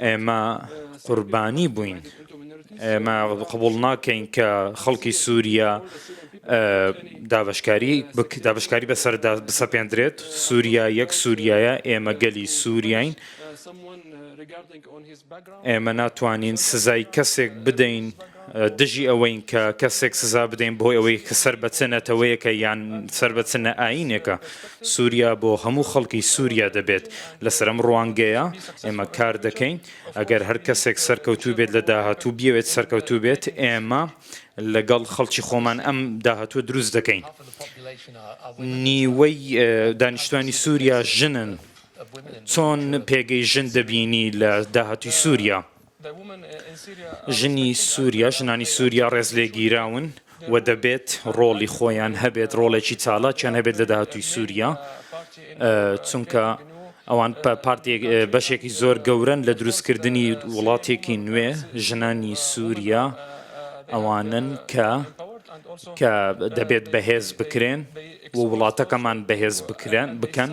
ئێمە قوربانی بووین. ئێمە قبوڵ ناکەین کە خەڵکی سووریا دابشکاری بسەپێندرێت. سووریا یەک سووریایە، ئێمە گەلی سووریاین. ئێمە ناتوانین سزای کەسێک بدەین دژی ئەوەین کە کەسێک سزا بدەین بۆ ئەوەی کە سەر بەچنەتەوەیەکە یان سەر بەچنە ئاینێکە. سووریا بۆ هەموو خەڵکی سووریا دەبێت. لەسەر ئەم ڕوانگەیە ئێمە کار دەکەین. ئەگەر هەر کەسێک سەرکەوتوو بێت لە داهاتوو بیەوێت سەرکەوتوو بێت، ئێمە لەگەڵ خەڵکی خۆمان ئەم داهاتووە دروست دەکەین. نیوەی دانیشتوانی سووریا ژنن. چۆن پێگەی ژن دەبینی لە داهاتووی سووریا؟ ژنانی سووریا ڕێز لێگیراون و دەبێت ڕۆڵی خۆیان هەبێت، ڕۆڵێکی چالاکیان هەبێت لە داهاتووی سووریا، چونکە ئەوان بەشێکی زۆر گەورن لە دروستکردنی وڵاتێکی نوێ. ژنانی سووریا ئەوانن کە دەبێت بەهێز بکرێن و وڵاتەکەمان بەهێز بکەن.